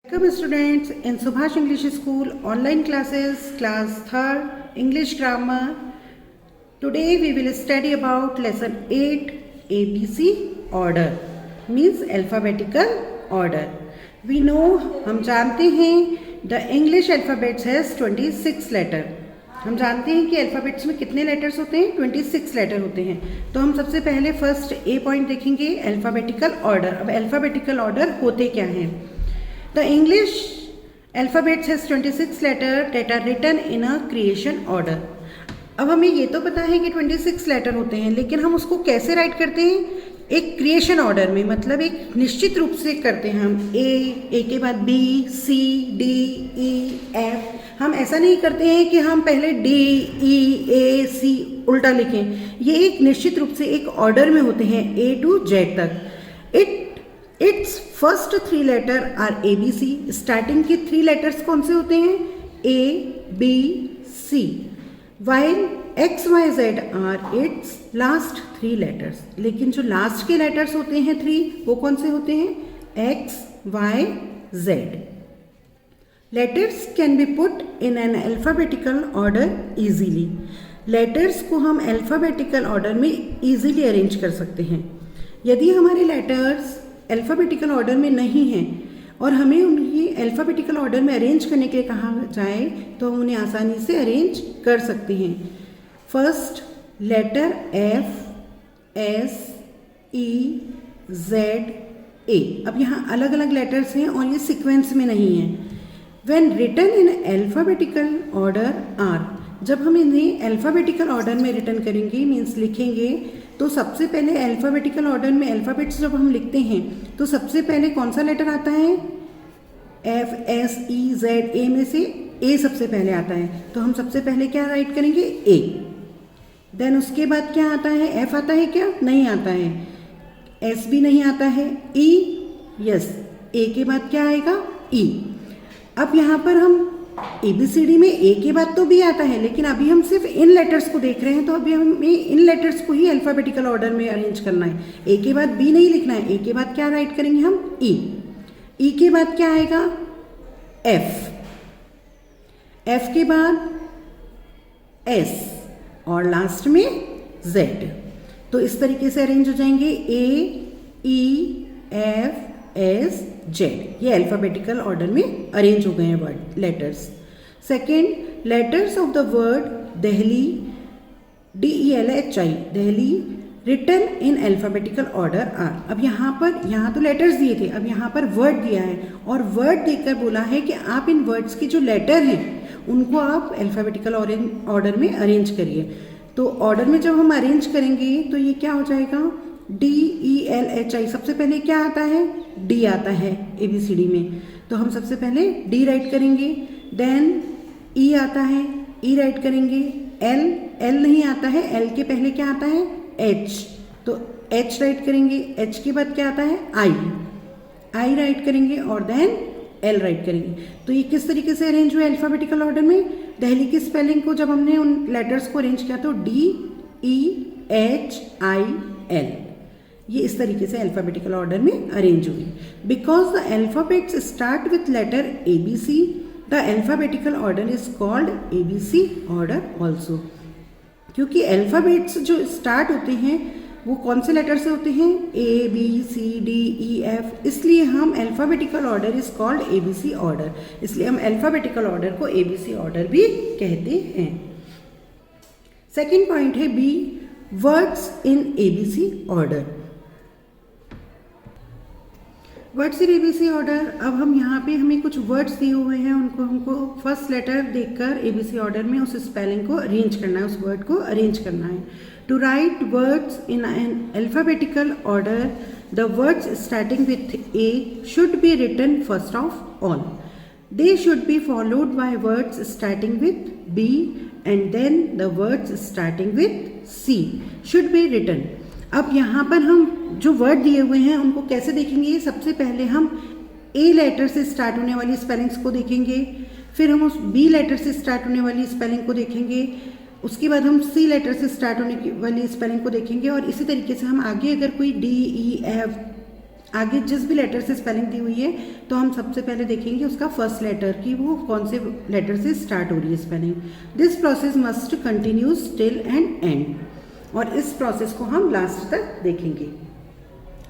Welcome students in Subhash English School online classes class 3rd English grammar. Today we will study about lesson 8 ABC order means alphabetical order. We know हम जानते हैं the English alphabets has 26 letter. हम जानते हैं कि alphabets में कितने letters होते हैं 26 लेटर होते हैं. तो हम सबसे पहले फर्स्ट ए पॉइंट देखेंगे अल्फ़ाबेटिकल ऑर्डर. अब अल्फ़ाबेटिकल ऑर्डर होते क्या हैं. The English alphabet has 26 letters that are written in a creation order. अब हमें ये तो पता है कि 26 लेटर होते हैं, लेकिन हम उसको कैसे राइट करते हैं एक क्रिएशन ऑर्डर में, मतलब एक निश्चित रूप से करते हैं हम. ए के बाद बी, सी, डी, ई, एफ. हम ऐसा नहीं करते हैं कि हम पहले डी, ई, ए, सी उल्टा लिखें. ये एक निश्चित रूप से एक ऑर्डर में होते हैं ए टू जेड तक. It's first 3 letter are A B C. Starting के 3 लेटर्स कौन से होते हैं A B C. While X Y Z are it's last 3 letters. लेकिन जो लास्ट के लेटर्स होते हैं 3 वो कौन से होते हैं X Y Z. Letters can be put in an alphabetical order easily. Letters को हम अल्फ़ाबेटिकल ऑर्डर में ईजीली अरेंज कर सकते हैं. यदि हमारे लेटर्स अल्फ़ाबेटिकल ऑर्डर में नहीं हैं और हमें उन्हें अल्फ़ाबेटिकल ऑर्डर में अरेंज करने के लिए कहा जाए तो हम उन्हें आसानी से अरेंज कर सकते हैं. फर्स्ट लेटर एफ, एस, ई, जेड, ए. अब यहाँ अलग अलग लेटर्स हैं और ये सीक्वेंस में नहीं है. When written in alphabetical order are. जब हम इन्हें अल्फ़ाबेटिकल ऑर्डर में रिटन करेंगे मीन्स लिखेंगे, तो सबसे पहले अल्फ़ाबेटिकल ऑर्डर में अल्फ़ाबेट्स जब हम लिखते हैं तो सबसे पहले कौन सा लेटर आता है एफ, एस, ई, जेड, ए में से ए सबसे पहले आता है. तो हम सबसे पहले क्या राइट करेंगे ए. देन उसके बाद क्या आता है एफ आता है क्या नहीं आता है. एस भी नहीं आता है. ई यस. ए के बाद क्या आएगा ई. अब यहाँ पर हम ए बी सी डी में ए के बाद तो बी आता है, लेकिन अभी हम सिर्फ इन लेटर्स को देख रहे हैं तो अभी हमें इन लेटर्स को ही अल्फ़ाबेटिकल ऑर्डर में अरेंज करना है. ए के बाद बी नहीं लिखना है. ए के बाद क्या राइट करेंगे हम ई. ई के बाद क्या आएगा एफ. एफ के बाद एस और लास्ट में जेड. तो इस तरीके से अरेंज हो जाएंगे A, E, F, S, Z. ये अल्फ़ाबेटिकल ऑर्डर में अरेंज हो गए हैं word letters. Second letters of the word Delhi, DELHI, Delhi written in alphabetical order are. अब यहाँ तो लेटर्स दिए थे, अब यहाँ पर वर्ड दिया है और वर्ड देकर बोला है कि आप इन वर्ड्स के जो लेटर हैं उनको आप अल्फ़ाबेटिकल ऑर्डर में अरेंज करिए. तो ऑर्डर में जब हम अरेंज करेंगे तो ये क्या हो जाएगा DELHI. सबसे पहले क्या आता है डी आता है ABCD में, तो हम सबसे पहले डी राइट करेंगे. देन ई आता है ई राइट करेंगे. एल नहीं आता है. एल के पहले क्या आता है एच, तो एच राइट करेंगे. एच के बाद क्या आता है आई राइट करेंगे और देन एल राइट करेंगे. तो ये किस तरीके से अरेंज हुआ अल्फ़ाबेटिकल ऑर्डर में. दिल्ली की स्पेलिंग को जब हमने उन लेटर्स को अरेंज किया तो DEHIL. ये इस तरीके से अल्फ़ाबेटिकल ऑर्डर में अरेंज हुई. Because the alphabets start with letter ABC, the alphabetical order is called ABC order also. क्योंकि अल्फ़ाबेट्स जो स्टार्ट होते हैं वो कौन से लेटर से होते हैं A, B, C, D, E, F. इसलिए हम alphabetical order is called ABC order. इसलिए हम अल्फ़ाबेटिकल ऑर्डर को ABC ऑर्डर भी कहते हैं. सेकेंड पॉइंट है B words in ABC order. Words in ABC order. अब हम यहाँ पे हमें कुछ वर्ड्स दिए हुए हैं, उनको हमको फर्स्ट लेटर देखकर ABC ऑर्डर में उस स्पेलिंग को अरेंज करना है, उस वर्ड को अरेंज करना है. To write words in an alphabetical order the words starting with A should be written first of all. They should be followed by words starting with B and then the words starting with C should be written. अब यहाँ पर हम जो word दिए हुए हैं उनको कैसे देखेंगे. सबसे पहले हम A लेटर से स्टार्ट होने वाली स्पेलिंग्स को देखेंगे, फिर हम उस B लेटर से स्टार्ट होने वाली स्पेलिंग को देखेंगे, उसके बाद हम C लेटर से स्टार्ट होने वाली स्पेलिंग को देखेंगे और इसी तरीके से हम आगे अगर कोई D, E, F आगे जिस भी लेटर से स्पेलिंग दी हुई है तो हम सबसे पहले देखेंगे उसका फर्स्ट लेटर कि वो कौन से लेटर से स्टार्ट हो रही है spelling. This process must continues till end end, और इस प्रोसेस को हम लास्ट तक देखेंगे।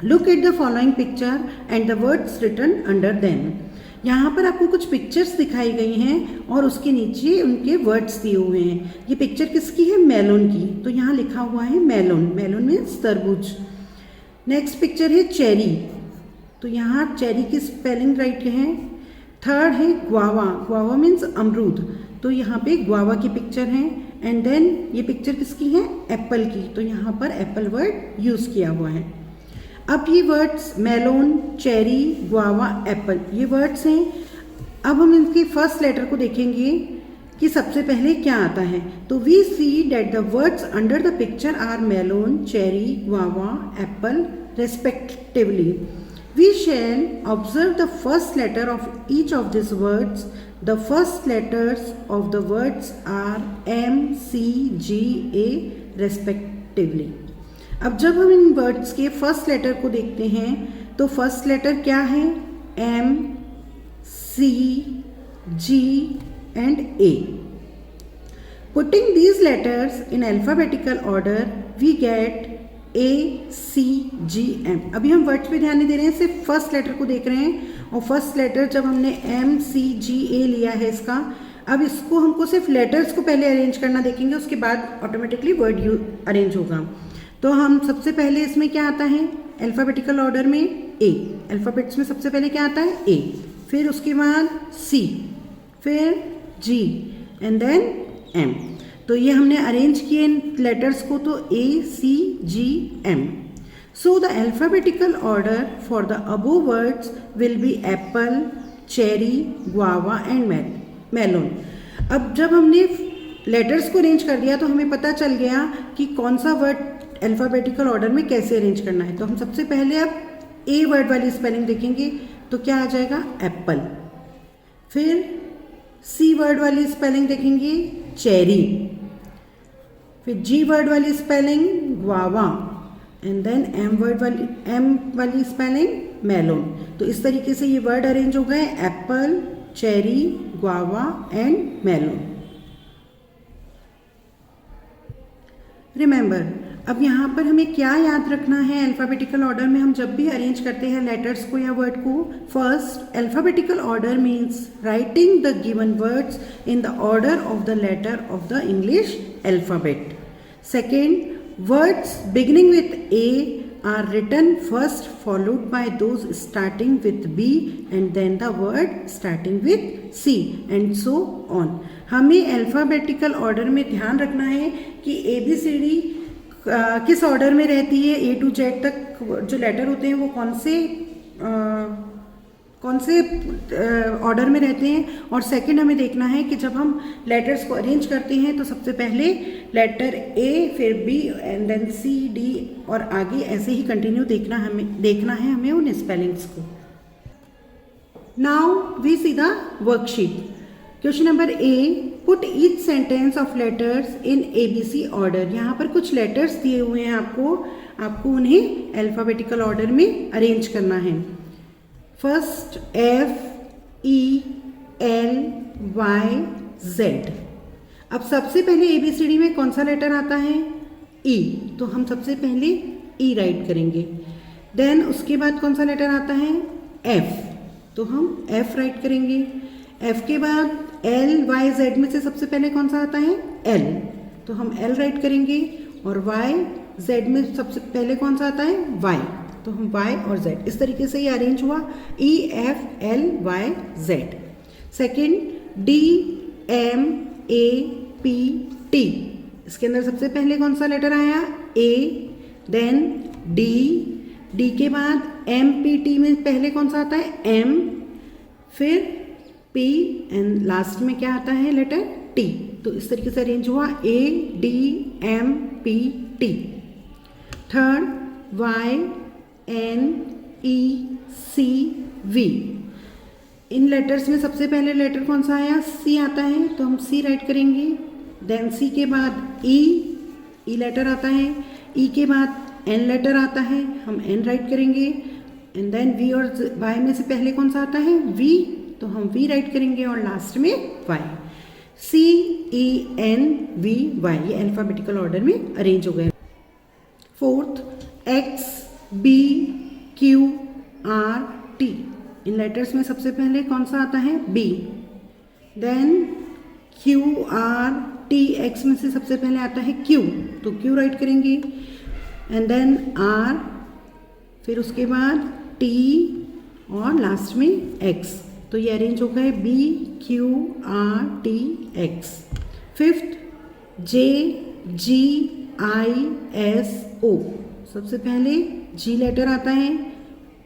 Look at the following picture and the words written under them. यहाँ पर आपको कुछ पिक्चर्स दिखाई गई हैं और उसके नीचे उनके वर्ड्स दिए हुए हैं। ये पिक्चर किसकी है? मेलोन की, तो यहाँ लिखा हुआ है मेलोन। मेलोन मीन्स तरबूज। नेक्स्ट पिक्चर है चेरी, तो यहाँ चेरी की स्पेलिंग राइट है। थर्ड है ग्वावा, ग्वावा मीन्स अमरूद, तो यहाँ पे ग्वावा की पिक्चर है। एंड देन ये पिक्चर किसकी है? एप्पल की, तो यहाँ पर एप्पल वर्ड यूज़ किया हुआ है। अब ये words Malone, cherry, guava, Apple ये वर्ड्स हैं। अब हम इनके फर्स्ट लेटर को देखेंगे कि सबसे पहले क्या आता है। तो we see that the words under the picture are melon, cherry, guava, apple respectively. We shall observe the first letter of each of these words. The first letters of the words are M, C, G, A respectively. अब जब हम इन words के first letter को देखते हैं तो first letter क्या है? M, C, G and A. Putting these letters in alphabetical order, we get A, C, G, M. अभी हम वर्ड्स पे ध्यान नहीं दे रहे हैं, सिर्फ फर्स्ट लेटर को देख रहे हैं। और फर्स्ट लेटर जब हमने M, C, G, A लिया है इसका, अब इसको हमको सिर्फ लेटर्स को पहले अरेंज करना देखेंगे, उसके बाद ऑटोमेटिकली वर्ड अरेंज होगा। तो हम सबसे पहले इसमें क्या आता है? अल्फ़ाबेटिकल ऑर्डर में A। अल्फ़ाबेट्स में सबसे पहले क्या आता है? A, फिर उसके बाद C, फिर G एंड देन M। तो ये हमने अरेंज किए इन लेटर्स को, तो A, C, G, M. So the alphabetical order for the above words will be apple, cherry, guava and melon. अब जब हमने लेटर्स को अरेंज कर दिया तो हमें पता चल गया कि कौन सा वर्ड अल्फ़ाबेटिकल ऑर्डर में कैसे अरेंज करना है। तो हम सबसे पहले अब A वर्ड वाली स्पेलिंग देखेंगे, तो क्या आ जाएगा? एप्पल। फिर C वर्ड वाली स्पेलिंग देखेंगे, चेरी। फिर G वर्ड वाली spelling, guava. And then M वाली स्पेलिंग, मेलोन। तो इस तरीके से ये वर्ड अरेंज हो गए, apple, cherry, guava and melon. Remember, अब यहाँ पर हमें क्या याद रखना है अल्फ़ाबेटिकल ऑर्डर में हम जब भी अरेंज करते हैं लेटर्स को या वर्ड को। First, alphabetical order means writing the given words in the order of the letter of the English alphabet. Second, words beginning with A are written first, followed by those starting with B and then the word starting with C and so on. हमें alphabetical order में ध्यान रखना है कि ABCD किस order में रहती है, A to Z तक जो लेटर होते हैं वो कौन से ऑर्डर में रहते हैं। और सेकंड हमें देखना है कि जब हम लेटर्स को अरेंज करते हैं तो सबसे पहले लेटर A, फिर B and then C, D और आगे ऐसे ही कंटिन्यू देखना है हमें उन स्पेलिंग्स को। Now we see the worksheet. Question number A, put each sentence of letters in ABC order. यहाँ पर कुछ लेटर्स दिए हुए हैं आपको उन्हें अल्फ़ाबेटिकल ऑर्डर में अरेंज करना है। First F, E, L, Y, Z। अब सबसे पहले ABCD में कौन सा लेटर आता है? E, तो हम सबसे पहले E राइट करेंगे। देन उसके बाद कौन सा लेटर आता है? F, तो हम F राइट करेंगे। F के बाद L, Y, Z में से सबसे पहले कौन सा आता है? L, तो हम L राइट करेंगे। और Y, Z में सबसे पहले कौन सा आता है? Y, तो हम Y और Z, इस तरीके से ये अरेंज हुआ, E, F, L, Y, Z। Second D, M, A, P, T। इसके अंदर सबसे पहले कौन सा लेटर आया? A, देन D के बाद M, P, T में पहले कौन सा आता है? M, फिर P एंड लास्ट में क्या आता है? Letter T। तो इस तरीके से अरेंज हुआ, A, D, M, P, T। Third Y, N, E, C, V। In letters में सबसे पहले लेटर कौन सा आया? C आता है, तो हम C राइट करेंगे। देन C के बाद E लेटर आता है। E के बाद N लेटर आता है, हम N राइट करेंगे। एंड देन वी और वाई में से पहले कौन सा आता है, वी, तो हम वी राइट करेंगे और लास्ट में वाई। CENVY, ये अल्फाबेटिकल ऑर्डर में अरेंज हो गए। Fourth, X B Q R T, इन लेटर्स में सबसे पहले कौन सा आता है, B। Then Q R T, X में से सबसे पहले आता है Q, तो Q राइट करेंगे। एंड देन R, फिर उसके बाद T और लास्ट में X, तो ये अरेंज हो गए B Q R T X। Fifth, J G I S O, सबसे पहले G लेटर आता है,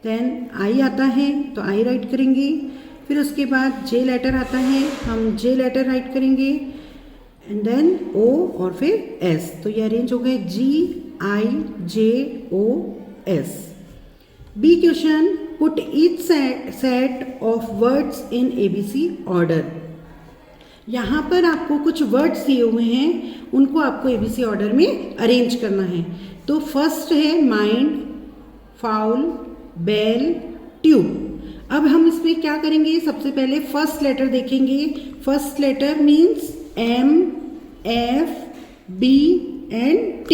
देन I आता है तो I राइट करेंगे, फिर उसके बाद J लेटर आता है, हम J लेटर राइट करेंगे, एंड देन O और फिर S, तो ये अरेंज हो गए G I J O S। B question, put each set of words in ABC order. यहाँ पर आपको कुछ वर्ड्स दिए हुए हैं, उनको आपको ABC ऑर्डर में अरेंज करना है। तो फर्स्ट है माइंड, फाउल, बेल, ट्यूब। अब हम इसमें क्या करेंगे, सबसे पहले फर्स्ट लेटर देखेंगे। First letter means M F B and T।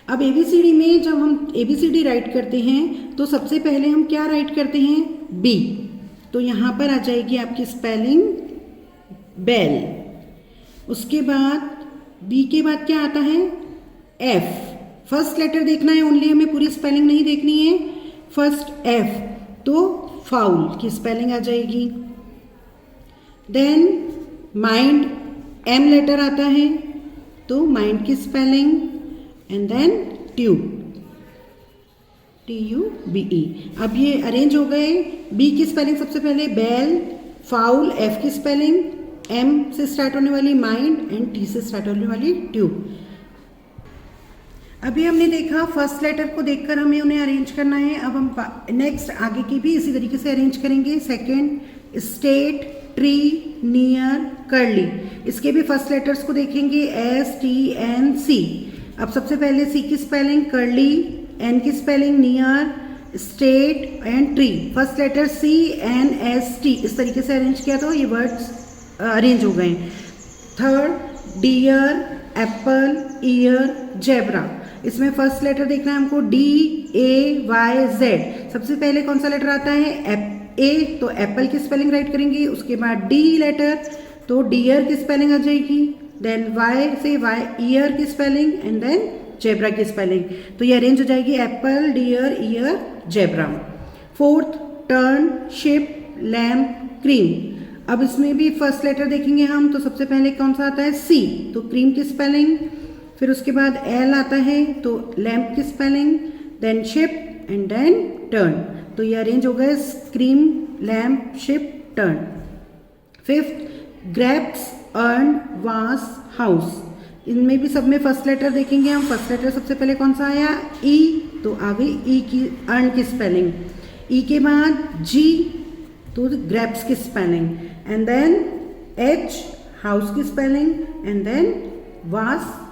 अब ABCD में जब हम ABCD राइट करते हैं तो सबसे पहले हम क्या राइट करते हैं, B, तो यहाँ पर आ जाएगी आपकी स्पेलिंग बेल। उसके बाद B के बाद क्या आता है, F। फर्स्ट लेटर देखना है ओनली, हमें पूरी स्पेलिंग नहीं देखनी है। फर्स्ट F, तो फाउल की स्पेलिंग आ जाएगी। देन माइंड, M लेटर आता है तो माइंड की spelling, and then tube, TUBE। अब ये अरेंज हो गए। B की स्पेलिंग सबसे पहले बेल, फाउल, F की स्पेलिंग, M से स्टार्ट होने वाली माइंड एंड T से स्टार्ट होने वाली ट्यूब। अभी हमने देखा फर्स्ट लेटर को देखकर हमें उन्हें अरेंज करना है। अब हम नेक्स्ट आगे की भी इसी तरीके से अरेंज करेंगे। Second, state, tree, near, curly, इसके भी फर्स्ट लेटर्स को देखेंगे, STNC। अब सबसे पहले C की स्पेलिंग कर्ली, N की spelling near, state and tree, first letter CNST, इस तरीके से अरेंज किया तो ये वर्ड्स अरेंज हो गए। Third, deer, apple, year, zebra, इसमें फर्स्ट लेटर देखना है हमको DAYZ। सबसे पहले कौन सा लेटर आता है, A, तो एप्पल की स्पेलिंग राइट करेंगे। उसके बाद D लेटर, तो डियर की स्पेलिंग आ जाएगी। देन Y से ईयर की स्पेलिंग, एंड देन जेब्रा की स्पेलिंग, तो ये अरेंज हो जाएगी apple, deer, year, zebra. Fourth, turn, ship, lamp, cream. अब इसमें भी फर्स्ट लेटर देखेंगे हम, तो सबसे पहले कौन सा आता है, C, तो क्रीम की स्पेलिंग। फिर उसके बाद L आता है तो लैम्प की spelling, then ship and then turn, तो ये अरेंज हो गए cream, lamp, ship, turn. Fifth, grapes, urn, vase, house, इनमें भी सब में फर्स्ट लेटर देखेंगे हम। फर्स्ट लेटर सबसे पहले कौन सा आया, E, तो आ गई E की अर्न की स्पेलिंग। E के बाद G, तो ग्रेप्स की spelling, and then H, house की स्पेलिंग, एंड देन वास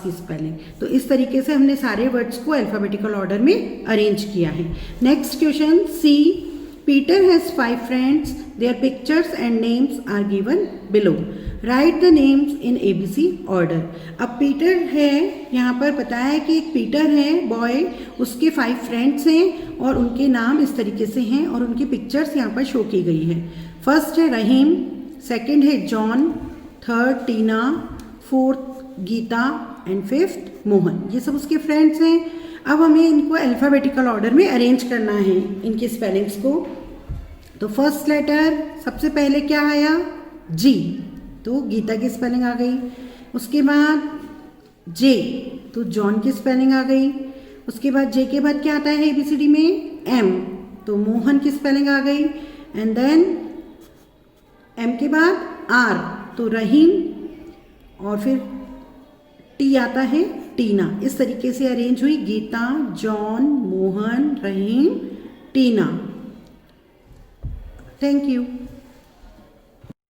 की स्पेलिंग। तो इस तरीके से हमने सारे वर्ड्स को अल्फाबेटिकल ऑर्डर में अरेंज किया है। Next question, C, Peter has 5 friends. Their pictures and names are given below. Write the names in ABC order. अब पीटर है, यहाँ पर बताया है कि एक पीटर है बॉय, उसके 5 फ्रेंड्स हैं और उनके नाम इस तरीके से हैं और उनकी पिक्चर्स यहाँ पर शो की गई है। फर्स्ट है रहीम, सेकंड है John, third Tina, fourth Geeta and fifth Mohan, ये सब उसके फ्रेंड्स हैं। अब हमें इनको अल्फ़ाबेटिकल ऑर्डर में अरेंज करना है इनकी स्पेलिंग्स को। तो फर्स्ट लेटर सबसे पहले क्या आया, G, तो गीता की स्पेलिंग आ गई। उसके बाद J, तो जॉन की स्पेलिंग आ गई। उसके बाद J के बाद क्या आता है ABCD में, M, तो मोहन की स्पेलिंग आ गई। एंड देन M के बाद R, तो रहीम, और फिर T आता है टीना। इस तरीके से अरेंज हुई Geeta, John, Mohan, Rahim, Tina. Thank you.